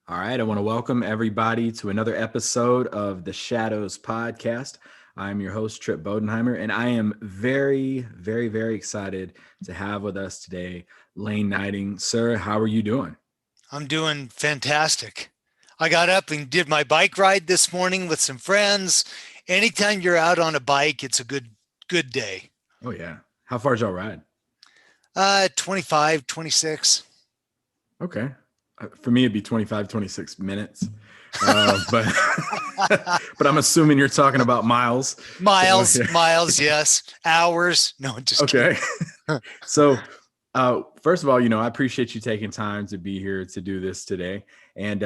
All right, I want to welcome everybody to another episode of the Shadows Podcast. I'm your host, Trip Bodenheimer, and I am very excited to have with us today Layne Gneiting. Sir, how are you doing? I'm doing fantastic. I got up and did my bike ride this morning with some friends. Anytime you're out on a bike, it's a good day. Oh, yeah. How far is y'all ride? 25, 26. Okay. For me, it'd be 25, 26 minutes. But but I'm assuming you're talking about miles. Miles, So, miles, yes. Hours. No, just okay. kidding. So, first of all, I appreciate you taking time to be here to do this today. And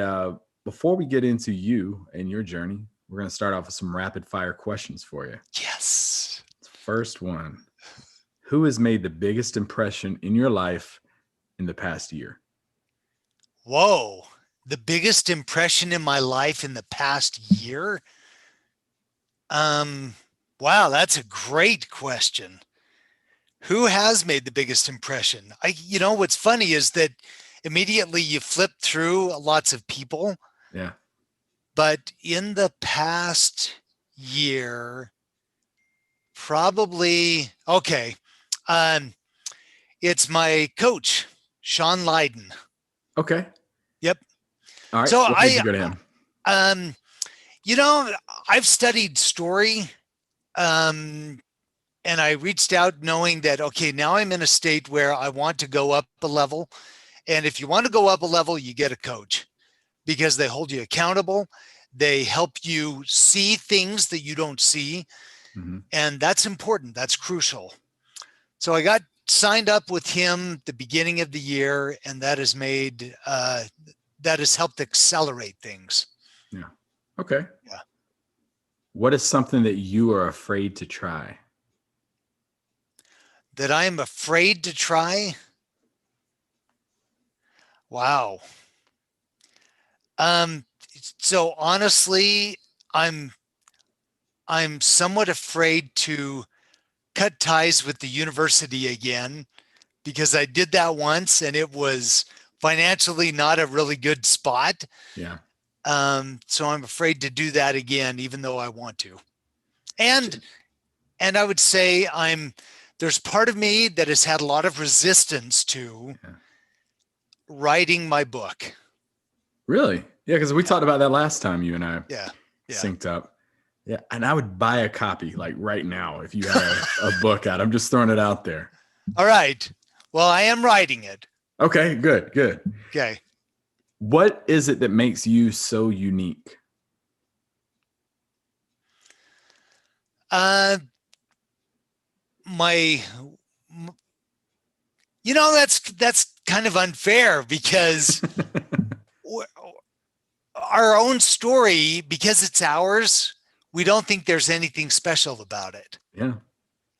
before we get into you and your journey, we're going to start off with some rapid fire questions for you. Yes. First one: who has made the biggest impression in your life in the past year? Whoa. The biggest impression in my life in the past year? Wow, that's a great question. Who has made the biggest impression? What's funny is that immediately you flip through lots of people, Yeah. but in the past year, probably, okay, um, it's my coach, Sean Layden. Okay. Yep. All right. So What made you go to him? um, you know, I've studied story, um, and I reached out knowing that, okay, now I'm in a state where I want to go up a level. And if you want to go up a level, you get a coach because they hold you accountable. They help you see things that you don't see. Mm-hmm. And that's important. That's crucial. So I got signed up with him the beginning of the year, and that has helped accelerate things. Yeah. Okay. Yeah. What is something that you are afraid to try? That I am afraid to try. Wow. Um, so honestly, I'm I'm somewhat afraid to cut ties with the university again because I did that once and it was financially not a really good spot. Yeah. So I'm afraid to do that again, even though I want to. And and I would say there's part of me that has had a lot of resistance to Yeah. writing my book. Really? Yeah, because we talked about that last time you and I Yeah. Yeah. synced up. Yeah, and I would buy a copy like right now if you had a book out. I'm just throwing it out there. All right. Well, I am writing it. Okay, good. Okay. What is it that makes you so unique? Uh, my, that's kind of unfair because our own story, because it's ours, we don't think there's anything special about it. Yeah.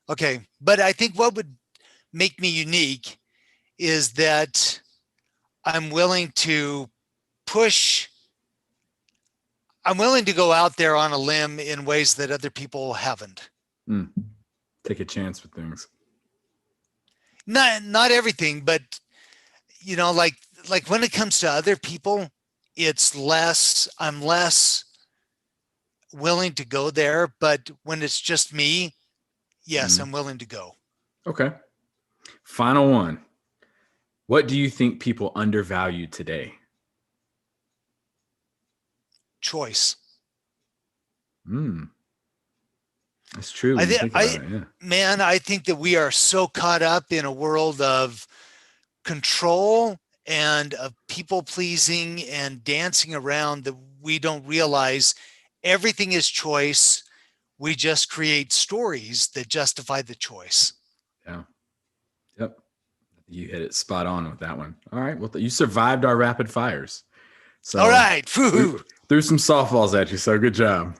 Okay. But I think what would make me unique is that I'm willing to push, I'm willing to go out there on a limb in ways that other people haven't. Mm. Take a chance with things. Not everything, but like when it comes to other people, I'm less willing to go there. But when it's just me, yes, I'm willing to go. Okay. Final one. What do you think people undervalue today? Choice. That's true I when you think think about it. Yeah. Man, I think that we are so caught up in a world of control and of people pleasing and dancing around that we don't realize everything is choice. We just create stories that justify the choice. Yeah. Yep. You hit it spot on with that one. All right. Well, you survived our rapid fires. All So right. we threw some softballs at you. So good job.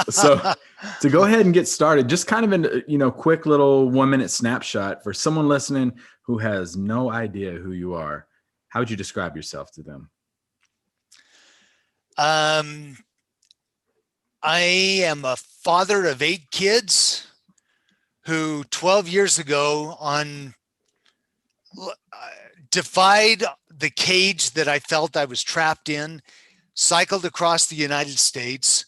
So to go ahead and get started, just kind of in, quick little 1 minute snapshot for someone listening who has no idea who you are. How would you describe yourself to them? I am a father of 8 kids who 12 years ago defied the cage that I felt I was trapped in, cycled across the United States.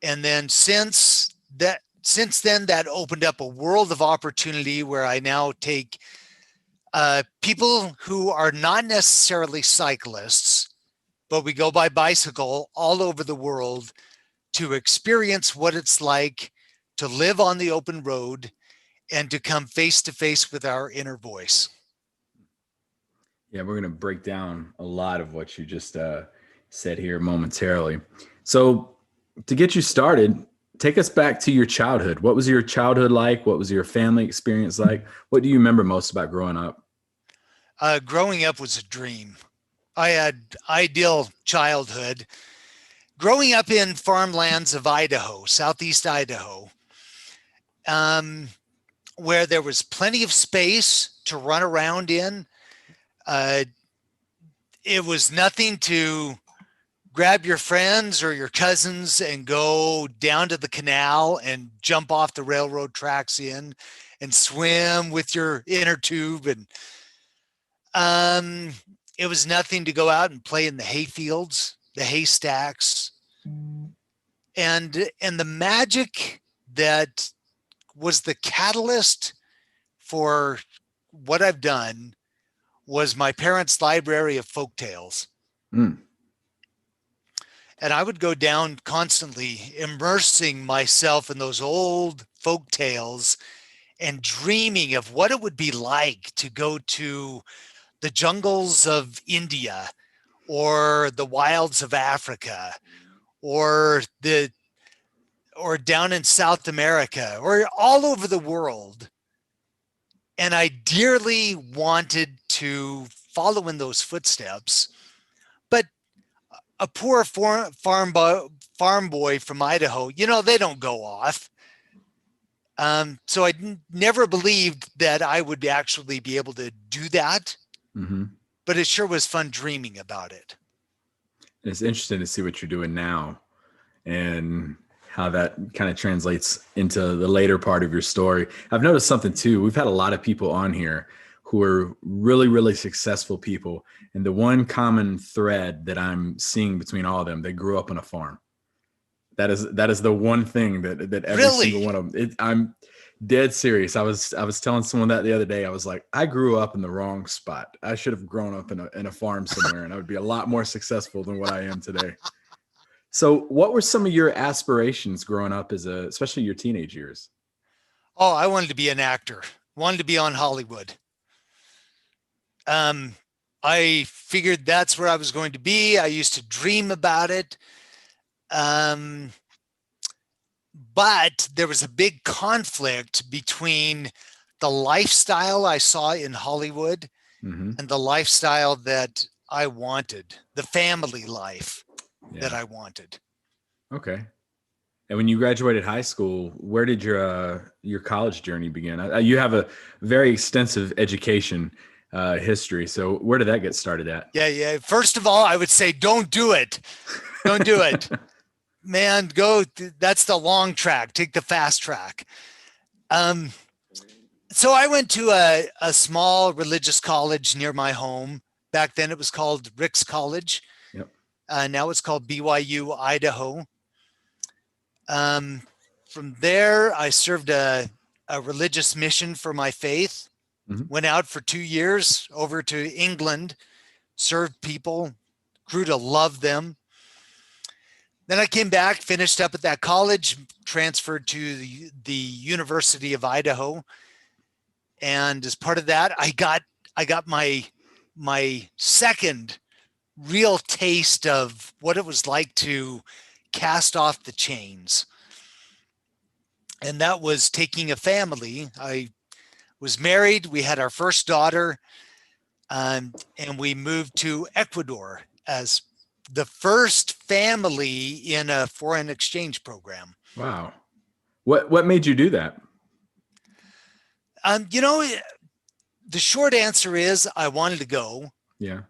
And then since then, that opened up a world of opportunity where I now take people who are not necessarily cyclists, but we go by bicycle all over the world to experience what it's like to live on the open road and to come face to face with our inner voice. Yeah, we're going to break down a lot of what you just said here momentarily. So, to get you started, take us back to your childhood. What was your childhood like? What was your family experience like? What do you remember most about growing up? Growing up was a dream. I had ideal childhood. Growing up in farmlands of Idaho, southeast Idaho, where there was plenty of space to run around in. It was nothing to grab your friends or your cousins and go down to the canal and jump off the railroad tracks in and swim with your inner tube. And it was nothing to go out and play in the hay fields, the haystacks, and the magic that was the catalyst for what I've done was my parents' library of folk tales. Mm. And I would go down constantly, immersing myself in those old folk tales and dreaming of what it would be like to go to the jungles of India or the wilds of Africa or down in South America or all over the world. And I dearly wanted to follow in those footsteps. But a poor farm boy from Idaho, they don't go off. So I never believed that I would actually be able to do that. Mm-hmm. But it sure was fun dreaming about it. It's interesting to see what you're doing now and how that kind of translates into the later part of your story. I've noticed something too. We've had a lot of people on here who are really, really successful people. And the one common thread that I'm seeing between all of them, they grew up on a farm. That is the one thing that every Really? single one of them, I'm dead serious. I was telling someone that the other day. I was like, I grew up in the wrong spot. I should have grown up in a farm somewhere and I would be a lot more successful than what I am today. So what were some of your aspirations growing up especially your teenage years? Oh, I wanted to be an actor, wanted to be on Hollywood. I figured that's where I was going to be. I used to dream about it. But there was a big conflict between the lifestyle I saw in Hollywood Mm-hmm. and the lifestyle that I wanted, the family life that I wanted. Okay. And when you graduated high school, where did your college journey begin? You have a very extensive education history. So where did that get started at? Yeah. First of all, I would say, don't do it. Don't do it. Man, that's the long track. Take the fast track. So I went to a small religious college near my home. Back then it was called Rick's College. Yep. Now it's called BYU Idaho. From there, I served a religious mission for my faith. Mm-hmm. Went out for 2 years over to England, served people, grew to love them. Then I came back, finished up at that college, transferred to the University of Idaho. And as part of that, I got my second real taste of what it was like to cast off the chains. And that was taking a family. I was married. We had our first daughter, and we moved to Ecuador as the first family in a foreign exchange program. Wow. What made you do that? The short answer is I wanted to go. Yeah.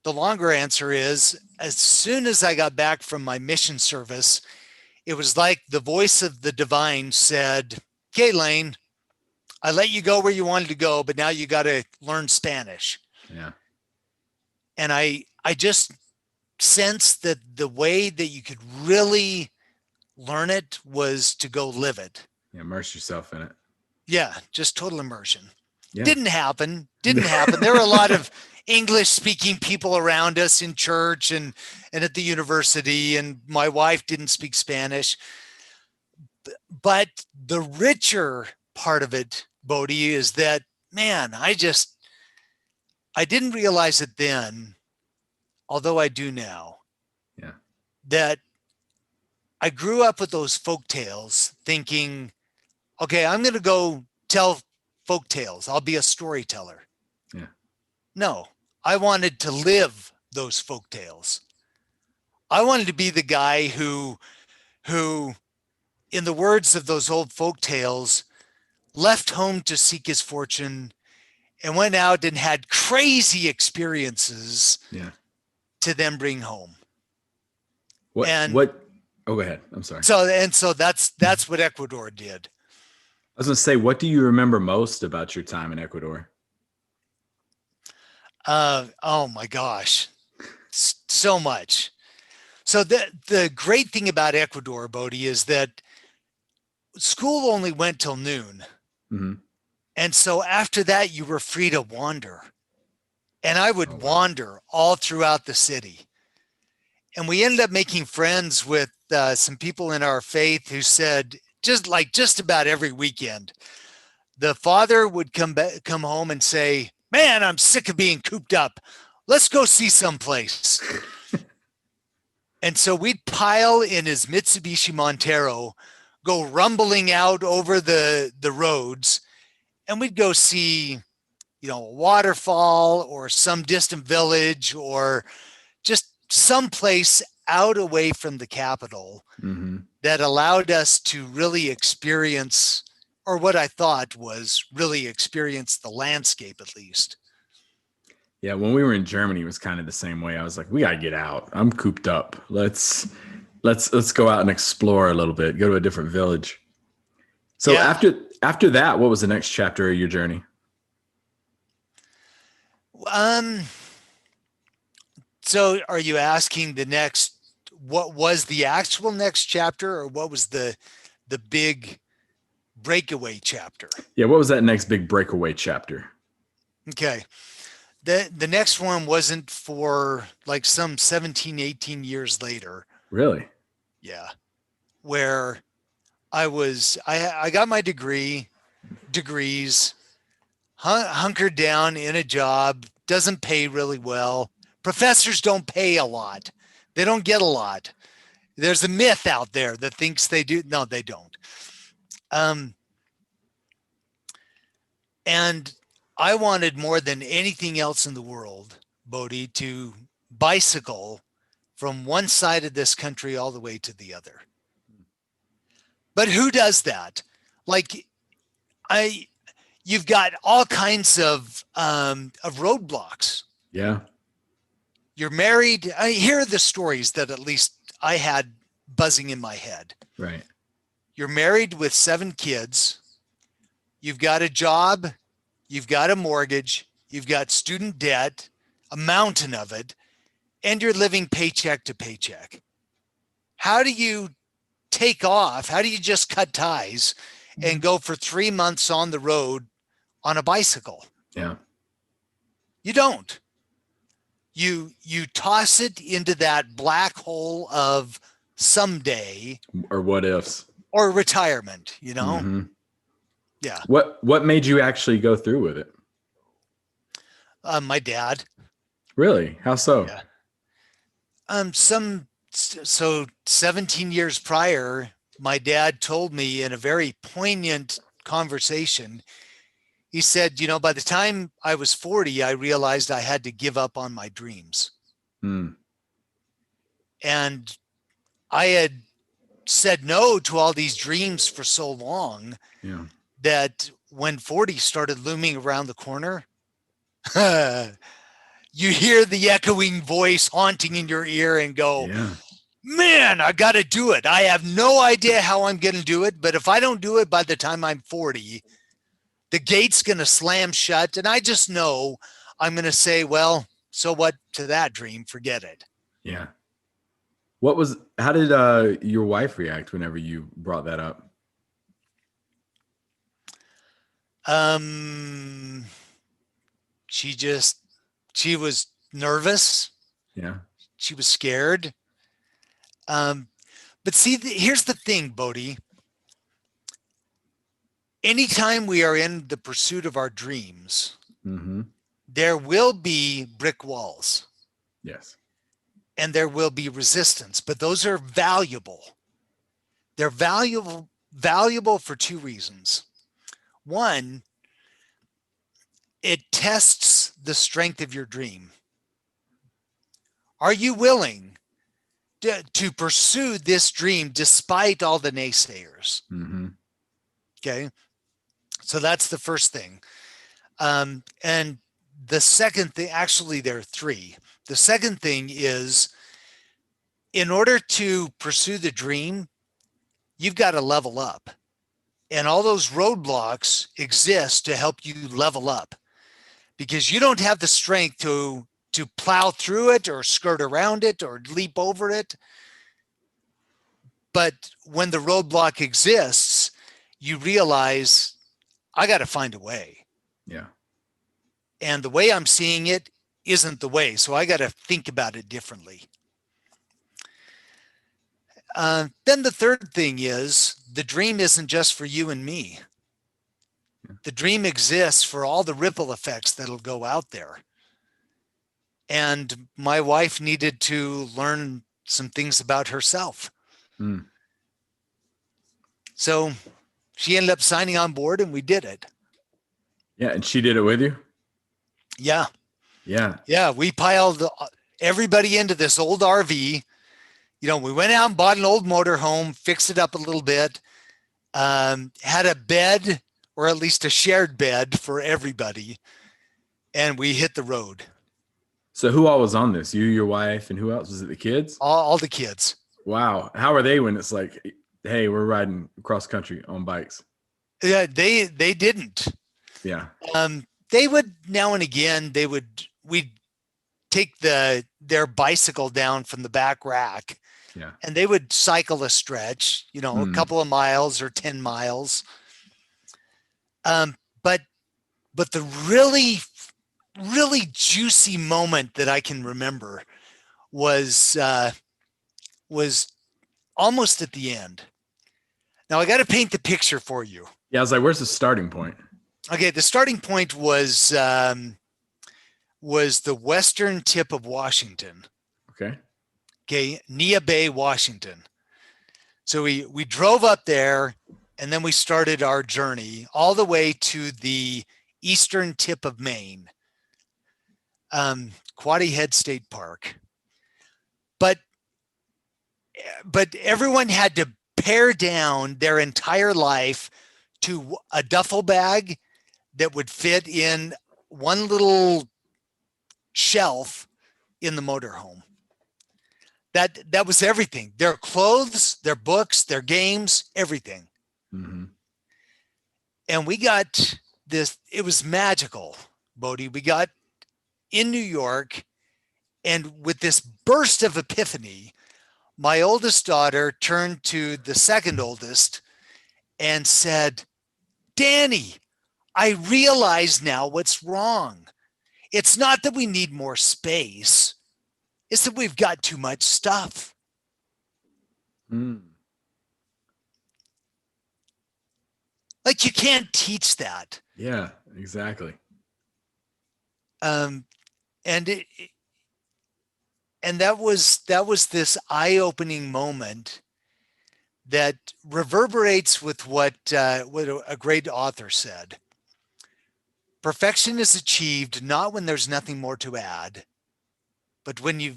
The longer answer is as soon as I got back from my mission service, it was like the voice of the divine said, "Okay, Layne, I let you go where you wanted to go, but now you got to learn Spanish." Yeah. And I just sensed that the way that you could really learn it was to go live it. Yeah, immerse yourself in it. Yeah, just total immersion. Yeah. Didn't happen. There were a lot of English speaking people around us in church and at the university, and my wife didn't speak Spanish. But the richer part of it, Bodie, is that, man, I didn't realize it then, although I do now, Yeah. that I grew up with those folk tales thinking, okay, I'm going to go tell folk tales. I'll be a storyteller. Yeah. No, I wanted to live those folk tales. I wanted to be the guy who, in the words of those old folk tales, left home to seek his fortune and went out and had crazy experiences Yeah. to then bring home. What oh, go ahead. I'm sorry. So that's what Ecuador did. I was going to say, what do you remember most about your time in Ecuador? Oh my gosh, so much. So the great thing about Ecuador, Bodie, is that school only went till noon. Mm-hmm. And so after that, you were free to wander. And I would wander all throughout the city. And we ended up making friends with some people in our faith who said, just about every weekend, the father would come home and say, man, I'm sick of being cooped up. Let's go see someplace. And so we'd pile in his Mitsubishi Montero, go rumbling out over the roads, and we'd go see, a waterfall or some distant village or just someplace out away from the capital Mm-hmm. that allowed us to really experience, or what I thought was really experience, the landscape at least. Yeah, when we were in Germany, it was kind of the same way. I was like, we got to get out. I'm cooped up. Let's go out and explore a little bit, go to a different village. So Yeah. after that, what was the next chapter of your journey? So are you asking what was the actual next chapter, or what was the big breakaway chapter? Yeah, what was that next big breakaway chapter? Okay. The next one wasn't for like some 17, 18 years later. Really? Yeah. Where I got my degrees, hunkered down in a job, doesn't pay really well. Professors don't pay a lot. They don't get a lot. There's a myth out there that thinks they do. No, they don't. And I wanted more than anything else in the world, Bodie, to bicycle from one side of this country all the way to the other. But who does that? Like, you've got all kinds of roadblocks. Yeah. You're married. Here are the stories that at least I had buzzing in my head. Right. You're married with 7 kids. You've got a job. You've got a mortgage. You've got student debt, a mountain of it, and you're living paycheck to paycheck. How do you take off? How do you just cut ties and go for 3 months on the road on a bicycle? Yeah. You don't. You toss it into that black hole of someday or what ifs or retirement, Mm-hmm. Yeah. What made you actually go through with it? My dad. Really? How so? Yeah. So 17 years prior, my dad told me in a very poignant conversation, he said, by the time I was 40, I realized I had to give up on my dreams. And I had said no to all these dreams for so long that when 40 started looming around the corner, you hear the echoing voice haunting in your ear and go, man, I got to do it. I have no idea how I'm going to do it, but if I don't do it by the time I'm 40, the gate's going to slam shut. And I just know I'm going to say, well, so what to that dream? Forget it. Yeah. How did your wife react whenever you brought that up? Um, she was nervous. Yeah. She was scared. Um, but see, here's the thing, Bodhi. Anytime we are in the pursuit of our dreams, Mm-hmm. there will be brick walls Yes. and there will be resistance, but those are valuable. They're valuable for two reasons. One, it tests the strength of your dream. Are you willing to pursue this dream despite all the naysayers? Mm-hmm. Okay. So that's the first thing. And the second thing, actually, there are three. The second thing is, in order to pursue the dream, you've got to level up. And all those roadblocks exist to help you level up, because you don't have the strength to plow through it or skirt around it or leap over it. But when the roadblock exists, you realize, I got to find a way. Yeah. And the way I'm seeing it isn't the way. So I got to think about it differently. Then the third thing is, the dream isn't just for you and me. The dream exists for all the ripple effects that'll go out there. And my wife needed to learn some things about herself. Mm. So she ended up signing on board and we did it. Yeah. And she did it with you? Yeah. Yeah. Yeah. We piled everybody into this old RV. You know, we went out and bought an old motorhome, fixed it up a little bit, had a bed, or at least a shared bed for everybody. And we hit the road. So who all was on this? You, your wife, and who else? Was it the kids? All the kids. Wow. How are they when it's like, hey, we're riding cross country on bikes? Yeah, they didn't. Yeah. They would, now and again, we'd take their bicycle down from the back rack, Yeah. and they would cycle a stretch, you know, a couple of miles or 10 miles. But the really, really juicy moment that I can remember was almost at the end. Now I got to paint the picture for you. Yeah. I was like, where's the starting point? Okay, the starting point was the western tip of Washington. Okay. Okay, Nia Bay, Washington. So we drove up there, and then we started our journey all the way to the eastern tip of Maine, Quoddy Head State Park. But everyone had to pare down their entire life to a duffel bag that would fit in one little shelf in the motorhome. That was everything. Their clothes, their books, their games, everything. Mm-hmm. And we got this, it was magical, Bodhi. We got in New York, and with this burst of epiphany, my oldest daughter turned to the second oldest and said, Danny, I realize now what's wrong. It's not that we need more space. It's that we've got too much stuff. Mm. Like, you can't teach that. Yeah, exactly. And that was this eye-opening moment that reverberates with what a great author said. Perfection is achieved not when there's nothing more to add, but when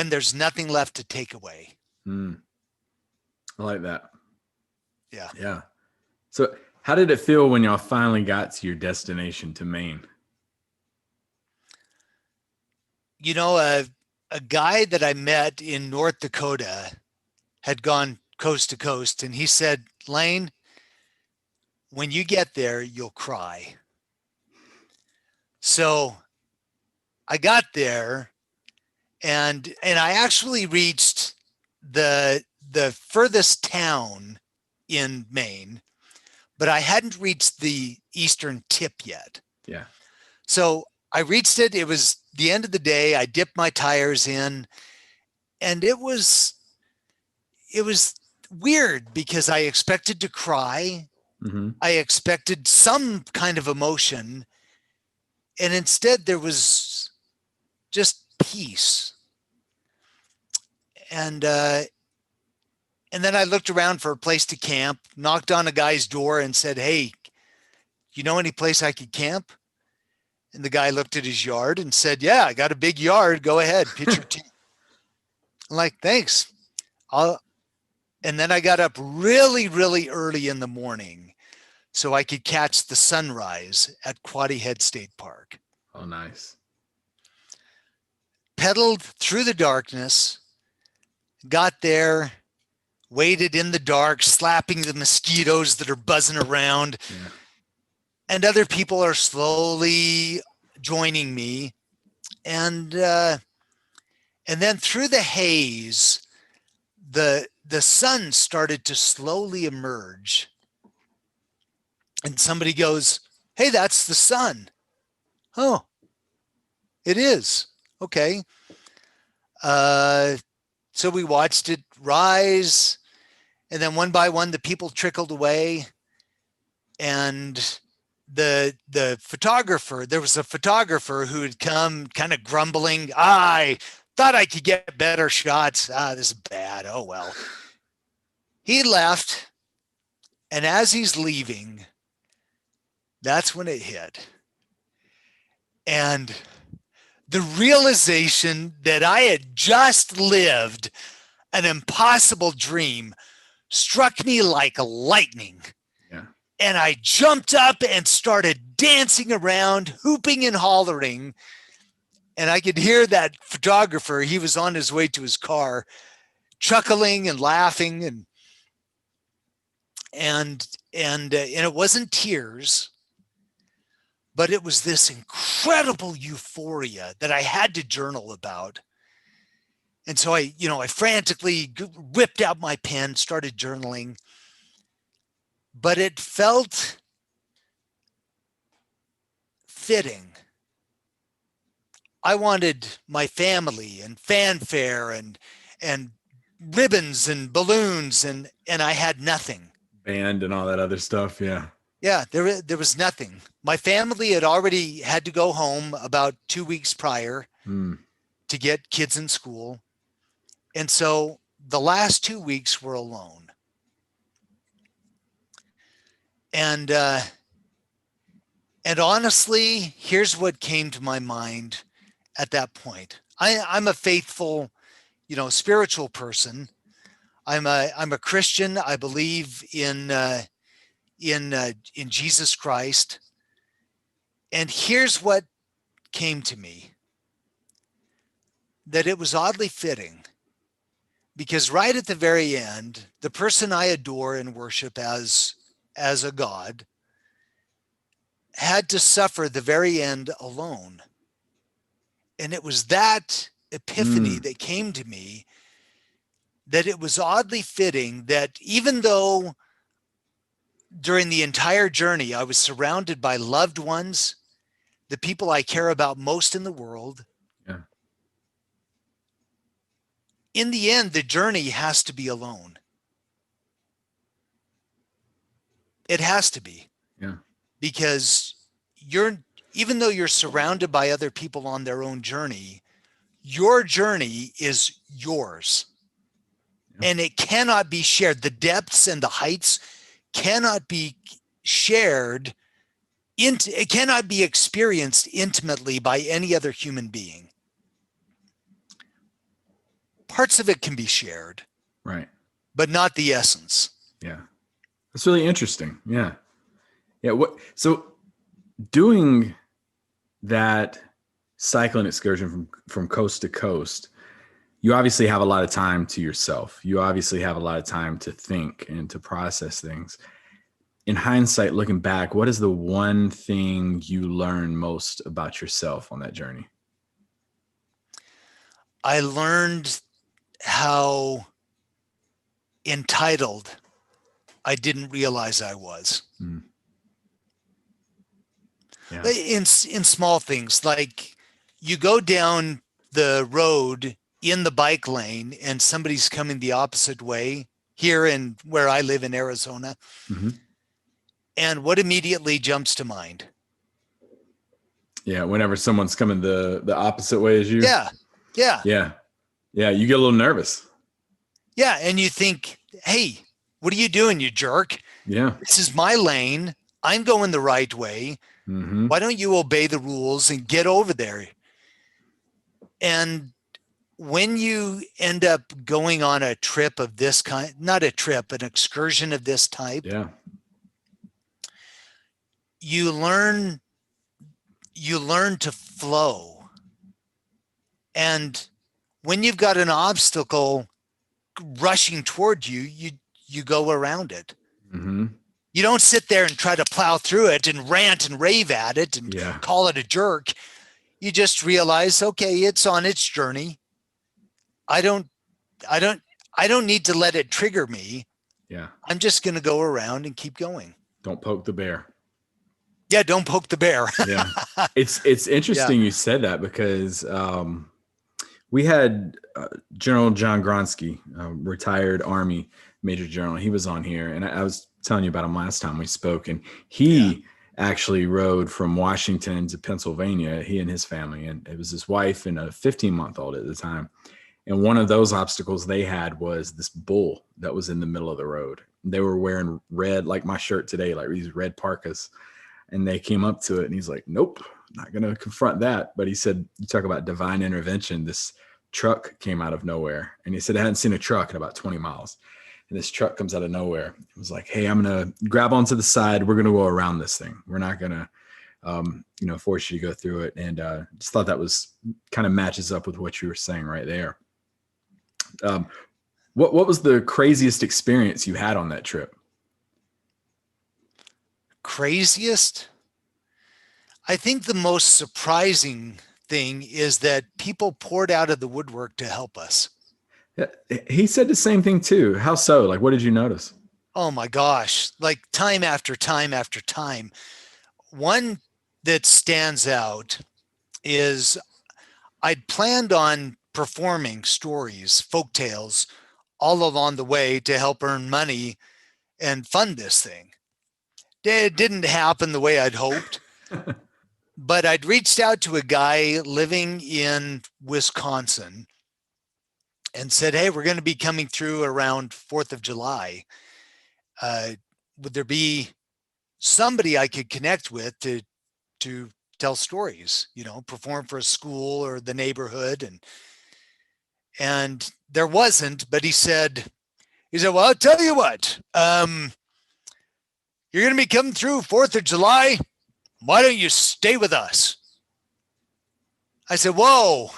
there's nothing left to take away. Mm. I like that. Yeah. Yeah. So how did it feel when y'all finally got to your destination, to Maine? You know, a guy that I met in North Dakota had gone coast to coast, and he said, Layne, when you get there, you'll cry. So I got there, and I actually reached the furthest town in Maine, but I hadn't reached the eastern tip yet. Yeah. So I reached it. It was the end of the day. I dipped my tires in, and it was weird because I expected to cry. Mm-hmm. I expected some kind of emotion, and instead there was just peace. And then I looked around for a place to camp, knocked on a guy's door and said, "Hey, you know any place I could camp?" And the guy looked at his yard and said, "Yeah, I got a big yard. Go ahead, pitch your tent." I'm like, "Thanks." And then I got up really, really early in the morning so I could catch the sunrise at Quoddy Head State Park. Oh, nice. Pedaled through the darkness, got there, waited in the dark, slapping the mosquitoes that are buzzing around. Yeah. And other people are slowly joining me. And then through the haze, the sun started to slowly emerge. And somebody goes, "Hey, that's the sun." "Oh, it is." Okay. So we watched it rise, and then one by one the people trickled away, and the photographer, there was a photographer who had come kind of grumbling, "I thought I could get better shots. This is bad. Oh well." He left, and as he's leaving, that's when it hit. And the realization that I had just lived an impossible dream struck me like lightning. Yeah. And I jumped up and started dancing around, hooping and hollering. And I could hear that photographer, he was on his way to his car, chuckling and laughing, and it wasn't tears, but it was this incredible euphoria that I had to journal about. And so I frantically whipped out my pen, started journaling, but it felt fitting. I wanted my family and fanfare and ribbons and balloons, and I had nothing. Band and all that other stuff. Yeah. Yeah, there was nothing. My family had already had to go home about 2 weeks prior to get kids in school. And so the last 2 weeks were alone. And honestly, here's what came to my mind at that point. I'm a faithful, spiritual person. I'm a Christian. I believe in Jesus Christ. And here's what came to me, that it was oddly fitting, because right at the very end, the person I adore and worship as a God had to suffer the very end alone. And it was that epiphany that came to me, that it was oddly fitting that even though during the entire journey I was surrounded by loved ones, the people I care about most in the world, in the end, the journey has to be alone. It has to be. Yeah. Because even though you're surrounded by other people on their own journey, your journey is yours. Yeah. And it cannot be shared. The depths and the heights cannot be shared. It cannot be experienced intimately by any other human being. Parts of it can be shared, right, but not the essence. Yeah, that's really interesting. Yeah. So doing that cycling excursion from coast to coast, you obviously have a lot of time to yourself. You obviously have a lot of time to think and to process things. In hindsight, looking back, what is the one thing you learned most about yourself on that journey? I learned how entitled I didn't realize I was. Mm. Yeah. In small things, like you go down the road in the bike lane and somebody's coming the opposite way here in where I live in Arizona. Hmm. And what immediately jumps to mind? Yeah. Whenever someone's coming the opposite way as you. Yeah. Yeah. Yeah. Yeah. You get a little nervous. Yeah. And you think, hey, what are you doing, you jerk? Yeah. This is my lane. I'm going the right way. Hmm. Why don't you obey the rules and get over there? And when you end up going on a trip of this kind, not a trip, an excursion of this type, Yeah. you learn to flow. And when you've got an obstacle rushing toward you, you go around it. Hmm. You don't sit there and try to plow through it and rant and rave at it and Yeah. call it a jerk. You just realize, okay, it's on its journey. I don't I don't I don't need to let it trigger me. Yeah. I'm just going to go around and keep going. Don't poke the bear. Yeah, don't poke the bear. Yeah. It's Yeah. interesting you said that because we had General John Gronsky, retired Army Major General. He was on here, and I was telling you about him last time we spoke, and he actually rode from Washington to Pennsylvania, he and his family, and it was his wife and a 15-month-old at the time. And one of those obstacles they had was this bull that was in the middle of the road. They were wearing red, like my shirt today, like these red parkas. And they came up to it and he's like, nope, not going to confront that. But he said, you talk about divine intervention. This truck came out of nowhere. And he said, I hadn't seen a truck in about 20 miles. And this truck comes out of nowhere. It was like, hey, I'm going to grab onto the side. We're going to go around this thing. We're not going to, force you to go through it. And just thought that was kind of matches up with what you were saying right there. What was the craziest experience you had on that trip? Craziest? I think the most surprising thing is that people poured out of the woodwork to help us. Yeah, he said the same thing too. How so? Like, what did you notice? Oh my gosh, like time after time after time. One that stands out is I'd planned on performing stories, folk tales, all along the way to help earn money and fund this thing. It didn't happen the way I'd hoped, but I'd reached out to a guy living in Wisconsin and said, hey, we're going to be coming through around 4th of July. Would there be somebody I could connect with to tell stories, perform for a school or the neighborhood? And there wasn't, but he said, well, I'll tell you what, you're going to be coming through 4th of July. Why don't you stay with us? I said, whoa.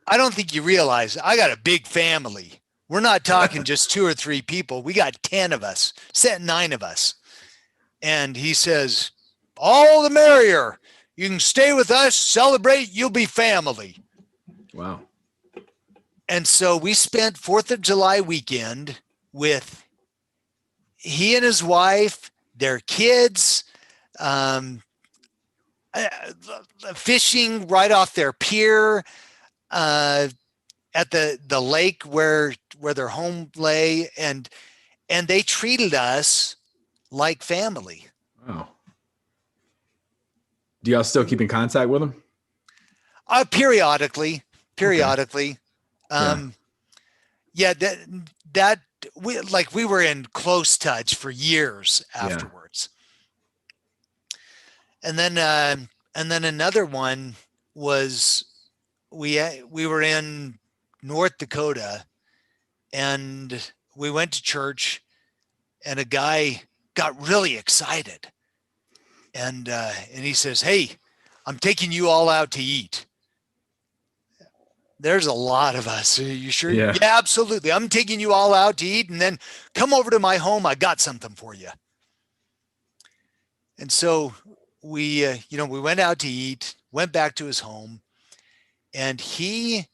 I don't think you realize I got a big family. We're not talking just 2 or 3 people. We got 10 of us, 9 of us. And he says, all the merrier. You can stay with us, celebrate, you'll be family. Wow. And so we spent 4th of July weekend with he and his wife, their kids, fishing right off their pier at the lake where their home lay, and they treated us like family. Wow. Do y'all still keep in contact with them? Periodically. Okay. Yeah, that we were in close touch for years afterwards. Yeah. And then another one was we were in North Dakota and we went to church and a guy got really excited and he says, hey, I'm taking you all out to eat. There's a lot of us. Are you sure? Yeah. Yeah, absolutely. I'm taking you all out to eat and then come over to my home. I got something for you. And so we went out to eat, went back to his home, And he,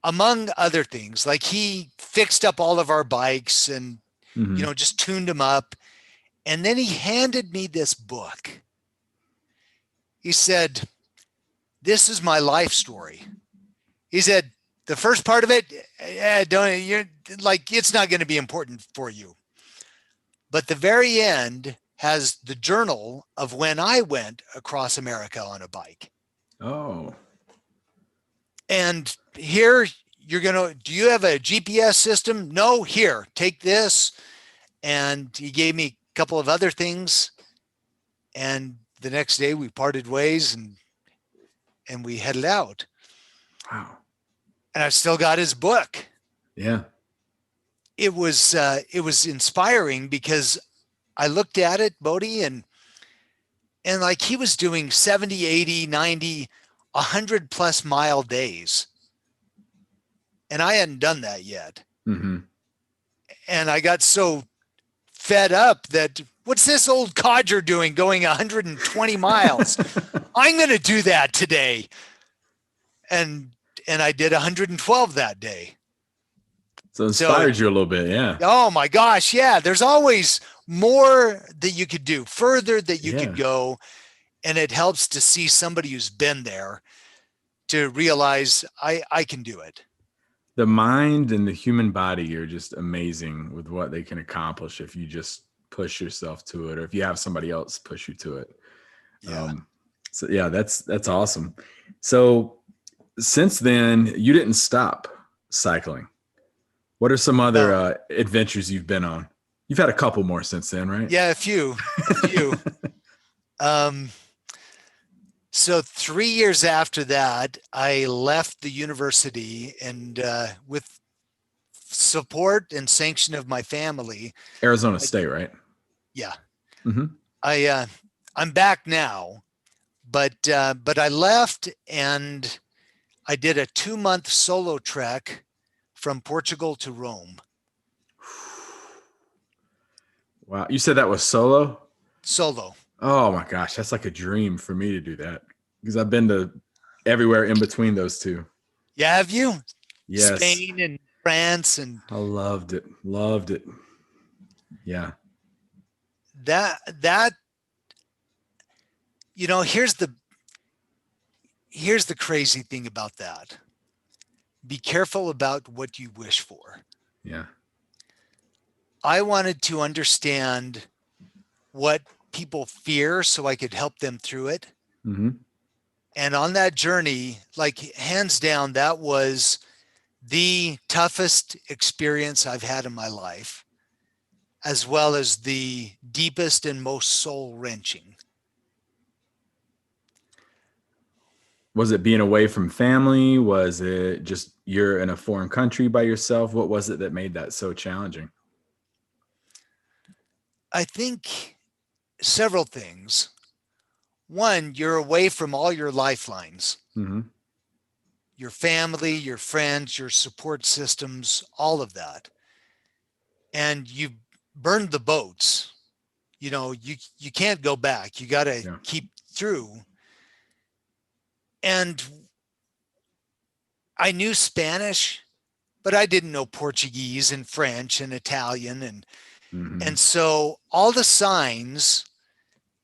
among other things, like he fixed up all of our bikes and, Hmm. just tuned them up. And then he handed me this book. He said, "This is my life story." He said, "The first part of it, you're like, it's not going to be important for you. But the very end has the journal of when I went across America on a bike. Oh, And here do you have a GPS system? No, here, take this." And he gave me a couple of other things. And the next day we parted ways and we headed out. wow. And I've still got his book. Yeah. It was inspiring because I looked at it, Bodie, and like he was doing 70, 80, 90, 100 plus mile days. And I hadn't done that yet. Hmm. And I got so fed up that, what's this old codger doing going 120 miles? I'm going to do that today. And I did 112 that day. So it So, inspired you a little bit. Yeah. oh my gosh, yeah, there's always more that you could do, further that you could Yeah. go. And it helps to see somebody who's been there to realize I can do it. The mind and the human body are just amazing with what they can accomplish if you just push yourself to it, or if you have somebody else push you to it. Yeah. So yeah, that's awesome. So since then, you didn't stop cycling. What are some other No. adventures you've been on? You've had a couple more since then, right? Yeah, a few. Um, so 3 years after that, I left the university and with support and sanction of my family, Arizona State, right? yeah, Mm-hmm. I'm back now, but I left and I did a 2-month solo trek from Portugal to Rome. Wow. You said that was solo? Solo. Oh my gosh, that's like a dream for me to do that, because I've been to everywhere in between those two. Yeah, have you? Yes. Spain and France and I loved it. Loved it. Yeah. that here's the crazy thing about that. Be careful about what you wish for. Yeah. I wanted to understand what people fear so I could help them through it. Mm-hmm. And on that journey, like hands down, that was the toughest experience I've had in my life, as well as the deepest and most soul wrenching. Was it being away from family? Was it just you're in a foreign country by yourself? What was it that made that so challenging? I think several things. One, you're away from all your lifelines, Mm-hmm. your family, your friends, your support systems, all of that. And you burned the boats. You can't go back. You got to Yeah. keep through. And I knew Spanish, but I didn't know Portuguese and French and Italian. Mm-hmm. And so all the signs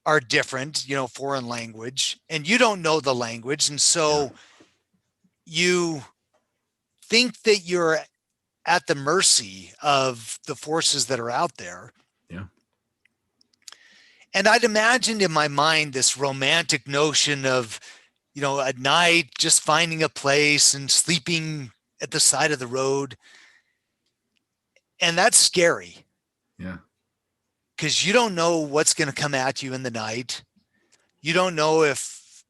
are different, foreign language, and you don't know the language. And Yeah. so you think that you're at the mercy of the forces that are out there. Yeah. And I'd imagined in my mind this romantic notion of, at night, just finding a place and sleeping at the side of the road. And that's scary Yeah. because you don't know what's going to come at you in the night. You don't know if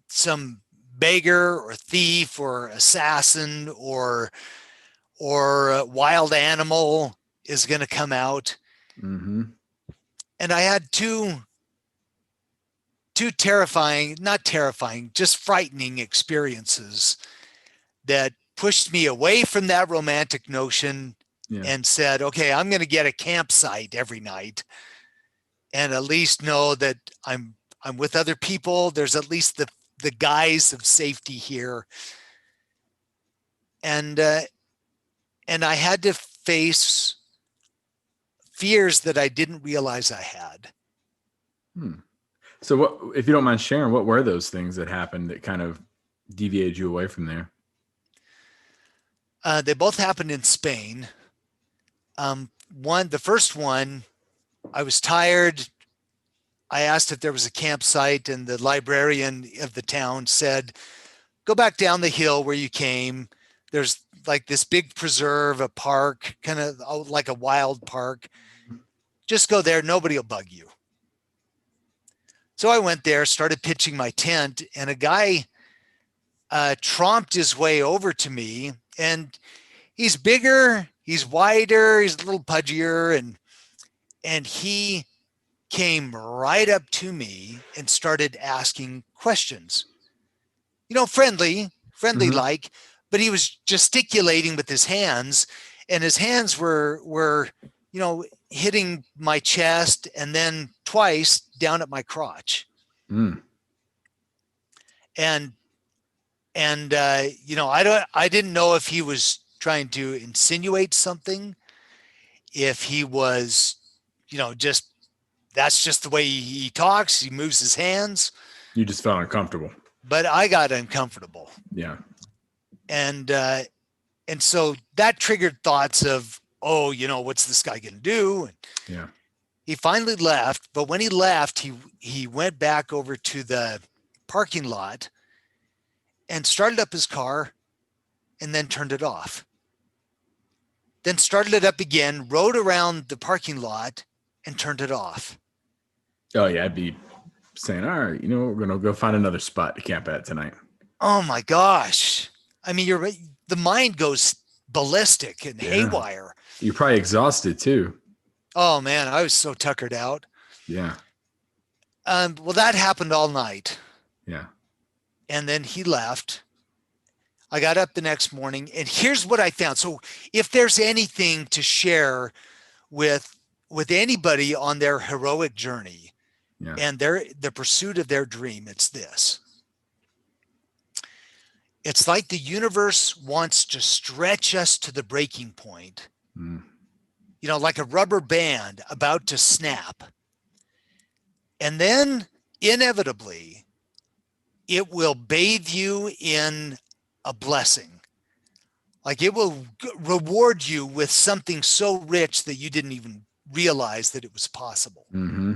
some beggar or thief or assassin or a wild animal is going to come out. Mm-hmm. And I had two terrifying, not terrifying, just frightening experiences that pushed me away from that romantic notion Yeah. and said, okay, I'm going to get a campsite every night and at least know that I'm with other people. There's at least the guise of safety here. And I had to face fears that I didn't realize I had. So what, if you don't mind sharing, what were those things that happened that kind of deviated you away from there? They both happened in Spain. The first one, I was tired. I asked if there was a campsite, and the librarian of the town said, go back down the hill where you came. There's like this big preserve, a park, kind of like a wild park. Just go there. Nobody will bug you. So I went there, started pitching my tent, and a guy tromped his way over to me, and he's bigger, he's wider, he's a little pudgier, and he came right up to me and started asking questions. Friendly like, but he was gesticulating with his hands, and his hands were hitting my chest and then twice down at my crotch. And I didn't know if he was trying to insinuate something, if he was, that's just the way he talks. He moves his hands. You just felt uncomfortable. But I got uncomfortable. Yeah. And so that triggered thoughts of, what's this guy going to do? And yeah. He finally left, but when he left, he went back over to the parking lot and started up his car and then turned it off. Then started it up again, rode around the parking lot and turned it off. Oh yeah, I'd be saying, all right, we're going to go find another spot to camp at tonight. Oh my gosh. I mean, the mind goes ballistic and haywire. You're probably exhausted too. Oh man, I was so tuckered out. Yeah. Well, that happened all night. Yeah. And then he left. I got up the next morning, and here's what I found. So if there's anything to share with anybody on their heroic journey and the pursuit of their dream, it's this. It's like the universe wants to stretch us to the breaking point, like a rubber band about to snap. And then inevitably, it will bathe you in a blessing. Like it will reward you with something so rich that you didn't even realize that it was possible. Mm-hmm.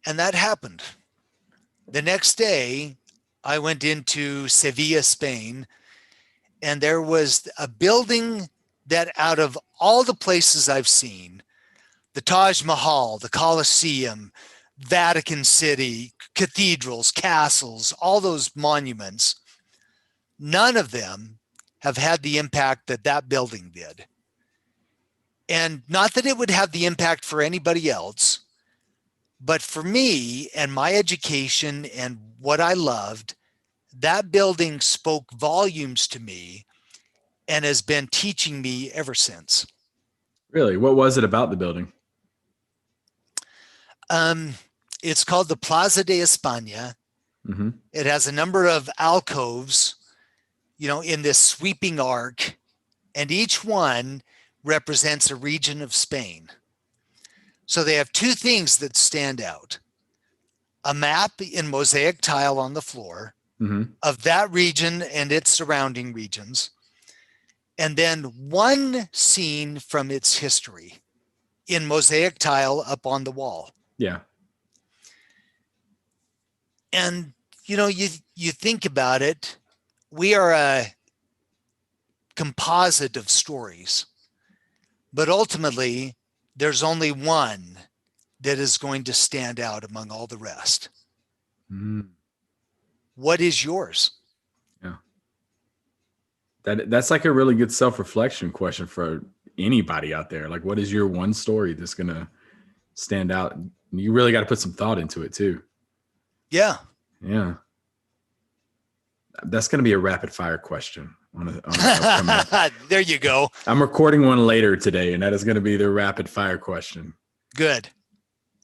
And that happened. The next day, I went into Sevilla, Spain, and there was a building that out of all the places I've seen, the Taj Mahal, the Colosseum, Vatican City, cathedrals, castles, all those monuments, none of them have had the impact that that building did. And not that it would have the impact for anybody else, but for me and my education and what I loved, that building spoke volumes to me and has been teaching me ever since. Really? What was it about the building? It's called the Plaza de España. Mm-hmm. It has a number of alcoves, in this sweeping arc, and each one represents a region of Spain. So they have two things that stand out. A map in mosaic tile on the floor of that region and its surrounding regions. And then one scene from its history in mosaic tile up on the wall. Yeah. And, you think about it, we are a composite of stories, but ultimately there's only one that is going to stand out among all the rest. What is yours? Yeah. That's like a really good self-reflection question for anybody out there. Like, what is your one story that's going to stand out? You really got to put some thought into it too. Yeah. Yeah. That's going to be a rapid fire question. There you go. I'm recording one later today, and that is going to be the rapid fire question. Good.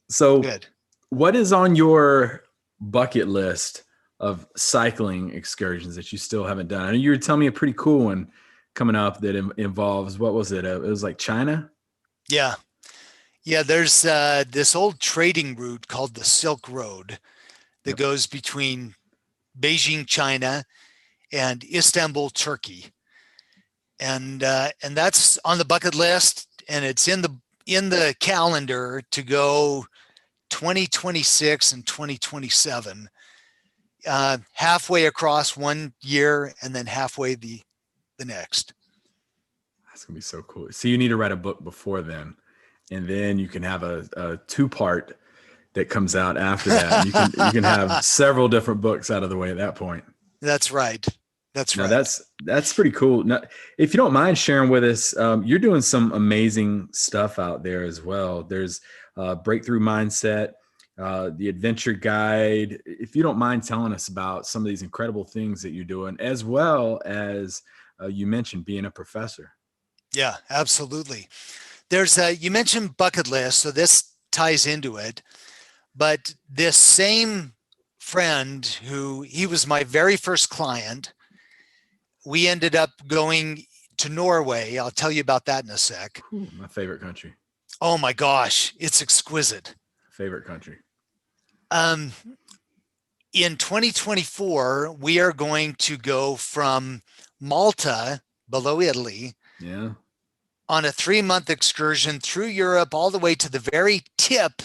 So good. What is on your bucket list of cycling excursions that you still haven't done? I know you were telling me a pretty cool one coming up that involves, what was it? It was like China. Yeah. Yeah. There's this old trading route called the Silk Road that Yep. goes between Beijing, China, and Istanbul, Turkey. And that's on the bucket list, and it's in the calendar to go 2026 and 2027, halfway across one year and then halfway the next. That's gonna be so cool. So you need to write a book before then, and then you can have a two-part that comes out after that. And you can have several different books out of the way at that point. That's right. That's Now right. that's pretty cool. Now, if you don't mind sharing with us, you're doing some amazing stuff out there as well. There's Breakthrough Mindset, the Adventure Guide. If you don't mind telling us about some of these incredible things that you're doing, as well as you mentioned being a professor. Yeah, absolutely. There's you mentioned bucket list, so this ties into it. But this same friend he was my very first client, we ended up going to Norway. I'll tell you about that in a sec. Whew, my favorite country. Oh my gosh, it's exquisite. Favorite country. Um, in 2024, we are going to go from Malta, below Italy, Yeah. on a 3-month excursion through Europe all the way to the very tip,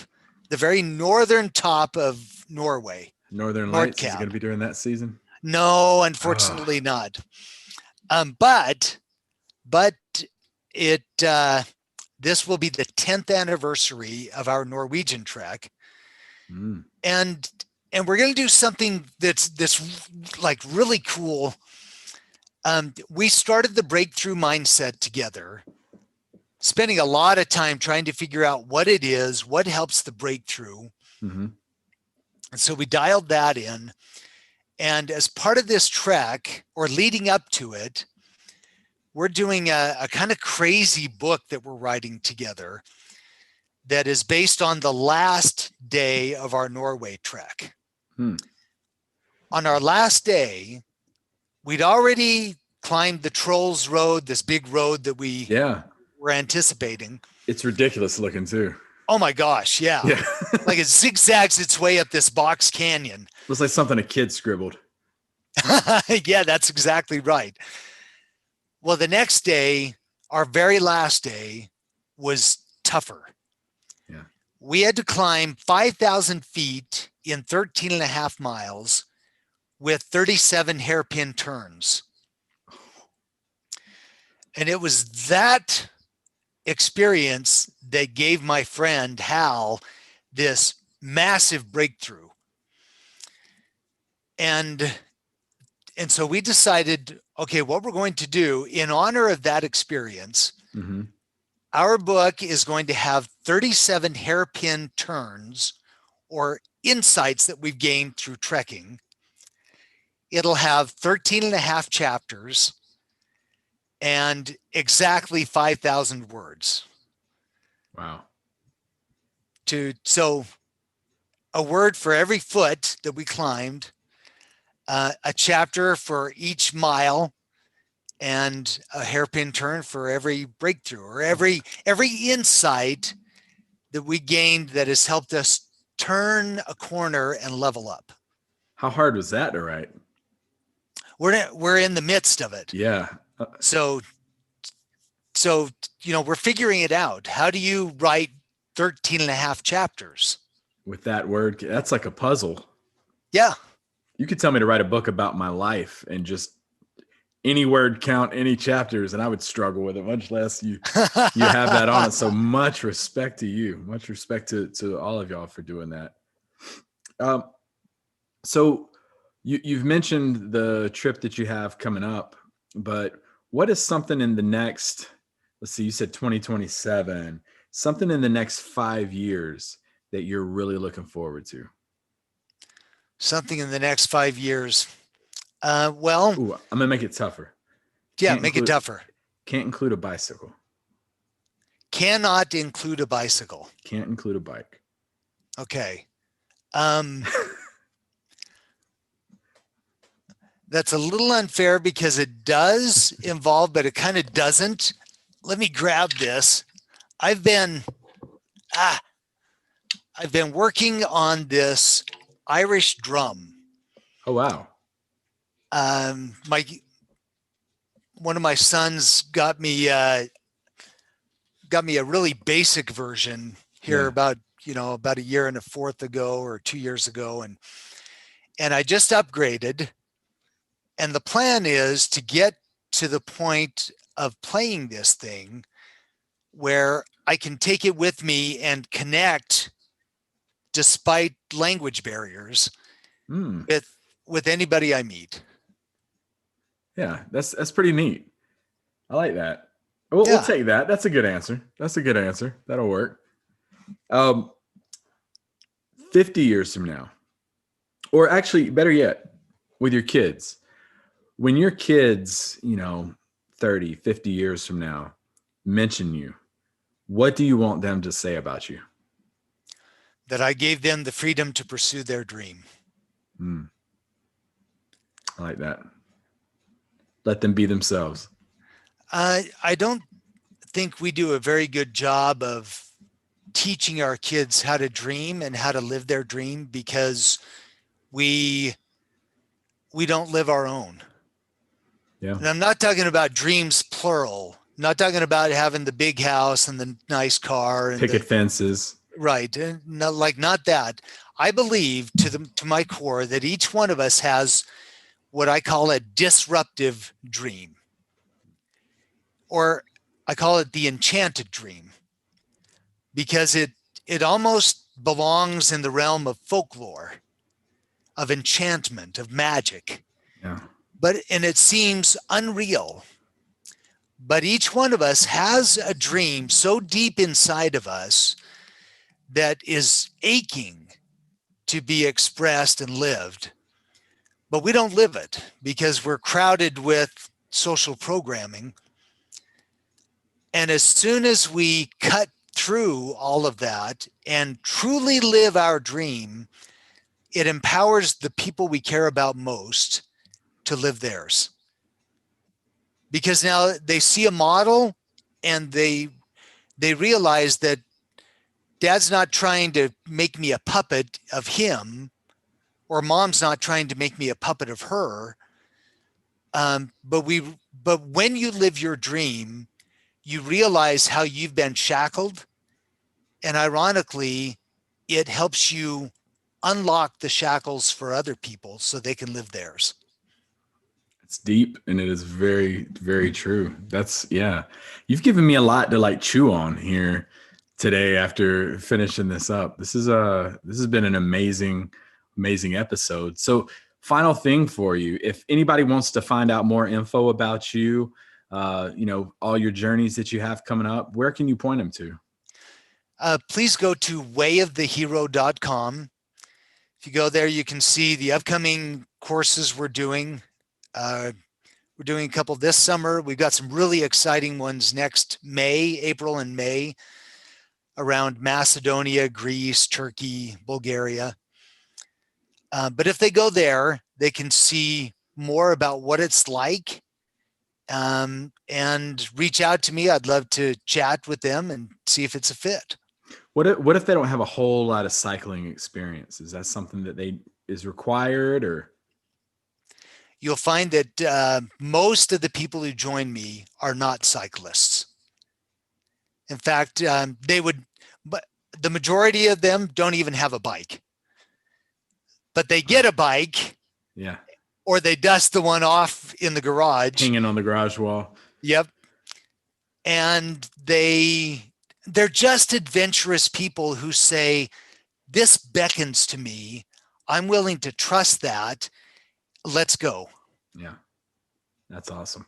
the very northern top of Norway. Northern Lights, is it Nordkapp. going to be during that season? No, unfortunately not. But it this will be the 10th anniversary of our Norwegian trek, and we're going to do something that's like really cool. We started the Breakthrough Mindset together, spending a lot of time trying to figure out what it is, what helps the breakthrough. And so we dialed that in. And as part of this trek, or leading up to it, we're doing a kind of crazy book that we're writing together that is based on the last day of our Norway trek. On our last day, we'd already climbed the Trolls Road, this big road that we were anticipating. It's ridiculous looking too. Oh my gosh, yeah. Like it zigzags its way up this box canyon. Looks like something a kid scribbled. Yeah, that's exactly right. Well, the next day, our very last day, was tougher. Yeah. We had to climb 5,000 feet in 13 and a half miles with 37 hairpin turns. And it was that experience that gave my friend Hal this massive breakthrough. And so we decided, okay, what we're going to do in honor of that experience, our book is going to have 37 hairpin turns or insights that we've gained through trekking. It'll have 13 and a half chapters and exactly 5,000 words. Wow. So a word for every foot that we climbed, a chapter for each mile, and a hairpin turn for every breakthrough, or every insight that we gained that has helped us turn a corner and level up. How hard was that to write? We're in the midst of it. Yeah. So we're figuring it out. How do you write 13 and a half chapters? With that word, that's like a puzzle. Yeah. You could tell me to write a book about my life and just any word count, any chapters, and I would struggle with it, much less you have that on it. So much respect to you. Much respect to all of y'all for doing that. So you've mentioned the trip that you have coming up, but what is something in the next, let's see, you said 2027, something in the next 5 years that you're really looking forward to? Something in the next 5 years. Well, ooh, I'm gonna make it tougher. Yeah, make it tougher. Can't include a bicycle. Cannot include a bicycle. Can't include a bike. Okay. That's a little unfair because it does involve, but it kind of doesn't. Let me grab this. I've been working on this Irish drum. Oh, wow. My one of my sons got me a really basic version here Yeah. about a year and a fourth ago or 2 years ago, and I just upgraded. And the plan is to get to the point of playing this thing where I can take it with me and connect despite language barriers Mm. with anybody I meet. Yeah, that's pretty neat. I like that. We'll Yeah. take that. That's a good answer. That's a good answer. That'll work. Um, 50 years from now, or actually, better yet, with your kids, when your kids, 30, 50 years from now, mention you, what do you want them to say about you? That I gave them the freedom to pursue their dream. Mm, I like that. Let them be themselves. I don't think we do a very good job of teaching our kids how to dream and how to live their dream because we don't live our own. Yeah. And I'm not talking about dreams plural. I'm not talking about having the big house and the nice car and Picket the fences. right. And not that. I believe to my core that each one of us has what I call a disruptive dream, or I call it the enchanted dream, because it almost belongs in the realm of folklore, of enchantment, of magic. Yeah. And it seems unreal. But each one of us has a dream so deep inside of us that is aching to be expressed and lived. But we don't live it because we're crowded with social programming. And as soon as we cut through all of that and truly live our dream, it empowers the people we care about most to live theirs. Because now they see a model and they realize that dad's not trying to make me a puppet of him, or mom's not trying to make me a puppet of her. But when you live your dream, you realize how you've been shackled, and ironically, it helps you unlock the shackles for other people so they can live theirs. It's deep and it is very, very true. Yeah. You've given me a lot to like chew on here today after finishing this up. This has been an amazing, amazing episode. So final thing for you, if anybody wants to find out more info about you, all your journeys that you have coming up, where can you point them to? Please go to wayofthehero.com. If you go there, you can see the upcoming courses we're doing. We're doing a couple this summer. We've got some really exciting ones next April and May, around Macedonia, Greece, Turkey, Bulgaria. But if they go there, they can see more about what it's like, and reach out to me. I'd love to chat with them and see if it's a fit. What if they don't have a whole lot of cycling experience? Is that something that is required, or? You'll find that most of the people who join me are not cyclists. In fact, but the majority of them don't even have a bike. But they get a bike, Yeah, or they dust the one off in the garage. hanging on the garage wall. Yep. And they're just adventurous people who say, this beckons to me. I'm willing to trust that. Let's go. Yeah, that's awesome.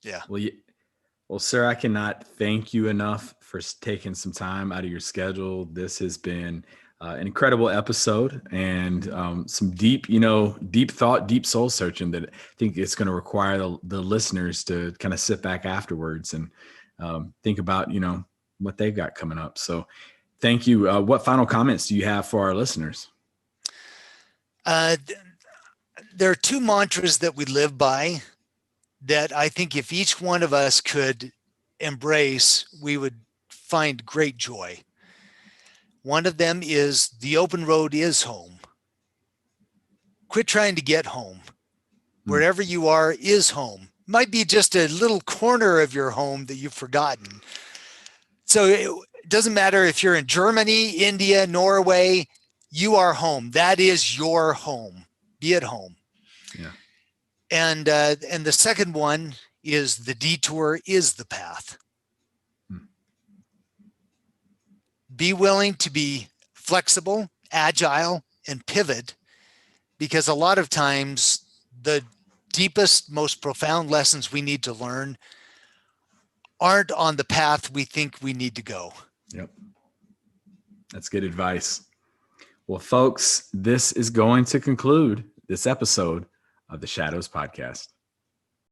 Yeah. Well, sir, I cannot thank you enough for taking some time out of your schedule. This has been an incredible episode, and some deep thought, deep soul searching that I think it's going to require the listeners to kind of sit back afterwards and think about, what they've got coming up. So thank you. What final comments do you have for our listeners? there are two mantras that we live by that I think if each one of us could embrace, we would find great joy. One of them is the open road is home. Quit trying to get home. Wherever you are is home. Might be just a little corner of your home that you've forgotten. So it doesn't matter if you're in Germany, India, Norway, you are home. That is your home. Be at home. Yeah. And the second one is the detour is the path. Be willing to be flexible, agile, and pivot, because a lot of times the deepest, most profound lessons we need to learn aren't on the path we think we need to go. Yep. That's good advice. Well, folks, this is going to conclude this episode of the Shadows Podcast.